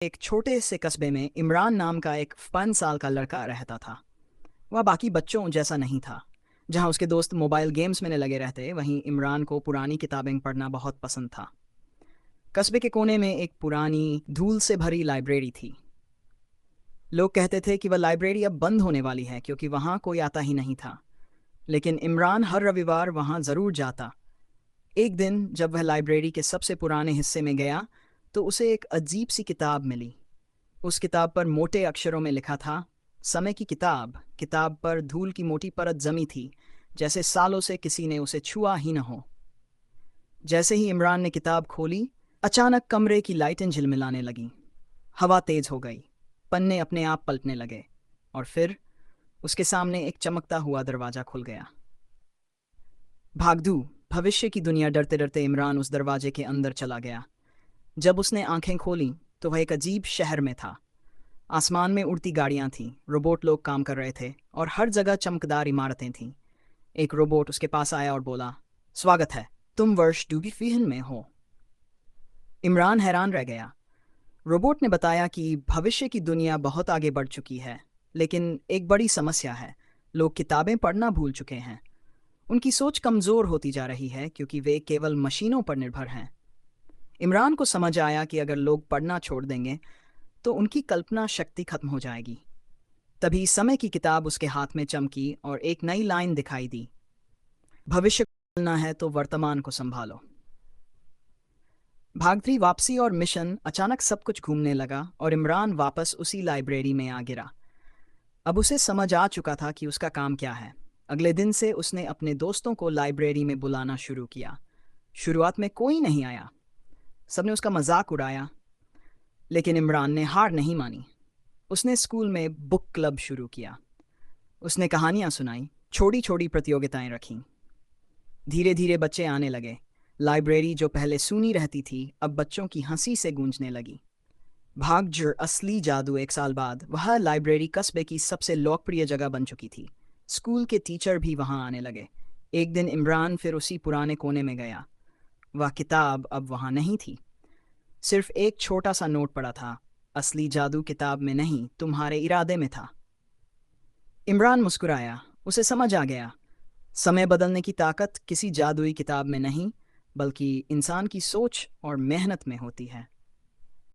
एक छोटे से कस्बे में इमरान नाम का एक 5 साल का लड़का रहता था। वह बाकी बच्चों जैसा नहीं था। जहाँ उसके दोस्त मोबाइल गेम्स में लगे रहते, वहीं इमरान को पुरानी किताबें पढ़ना बहुत पसंद था। कस्बे के कोने में एक पुरानी धूल से भरी लाइब्रेरी थी। लोग कहते थे कि वह लाइब्रेरी अब बंद होने वाली है क्योंकि वहाँ कोई आता ही नहीं था। लेकिन इमरान हर रविवार वहाँ ज़रूर जाता। एक दिन जब वह लाइब्रेरी के सबसे पुराने हिस्से में गया तो उसे एक अजीब सी किताब मिली। उस किताब पर मोटे अक्षरों में लिखा था, समय की किताब। किताब पर धूल की मोटी परत जमी थी, जैसे सालों से किसी ने उसे छुआ ही न हो। जैसे ही इमरान ने किताब खोली, अचानक कमरे की लाइटें झिलमिलाने लगीं। हवा तेज हो गई, पन्ने अपने आप पलटने लगे, और फिर उसके सामने एक चमकता हुआ दरवाजा खुल गया। भागदू भविष्य की दुनिया। डरते डरते इमरान उस दरवाजे के अंदर चला गया। जब उसने आंखें खोलीं तो वह एक अजीब शहर में था। आसमान में उड़ती गाड़ियां थीं, रोबोट लोग काम कर रहे थे, और हर जगह चमकदार इमारतें थीं। एक रोबोट उसके पास आया और बोला, स्वागत है, तुम वर्ष 2000 में हो। इमरान हैरान रह गया। रोबोट ने बताया कि भविष्य की दुनिया बहुत आगे बढ़ चुकी है, लेकिन एक बड़ी समस्या है। लोग किताबें पढ़ना भूल चुके हैं। उनकी सोच कमज़ोर होती जा रही है क्योंकि वे केवल मशीनों पर निर्भर हैं। इमरान को समझ आया कि अगर लोग पढ़ना छोड़ देंगे तो उनकी कल्पना शक्ति खत्म हो जाएगी। तभी समय की किताब उसके हाथ में चमकी और एक नई लाइन दिखाई दी, भविष्य को बदलना है तो वर्तमान को संभालो। भागती वापसी और मिशन। अचानक सब कुछ घूमने लगा और इमरान वापस उसी लाइब्रेरी में आ गिरा। अब उसे समझ आ चुका था कि उसका काम क्या है। अगले दिन से उसने अपने दोस्तों को लाइब्रेरी में बुलाना शुरू किया। शुरुआत में कोई नहीं आया, सबने उसका मजाक उड़ाया, लेकिन इमरान ने हार नहीं मानी। उसने स्कूल में बुक क्लब शुरू किया। उसने कहानियां सुनाई, छोटी छोटी प्रतियोगिताएं रखीं। धीरे धीरे बच्चे आने लगे। लाइब्रेरी जो पहले सूनी रहती थी अब बच्चों की हंसी से गूंजने लगी। भागजर असली जादू। 1 साल बाद वह लाइब्रेरी कस्बे की सबसे लोकप्रिय जगह बन चुकी थी। स्कूल के टीचर भी वहां आने लगे। एक दिन इमरान फिर उसी पुराने कोने में गया। वह किताब अब वहां नहीं थी। सिर्फ एक छोटा सा नोट पड़ा था, असली जादू किताब में नहीं, तुम्हारे इरादे में था। इमरान मुस्कुराया। उसे समझ आ गया, समय बदलने की ताकत किसी जादुई किताब में नहीं, बल्कि इंसान की सोच और मेहनत में होती है।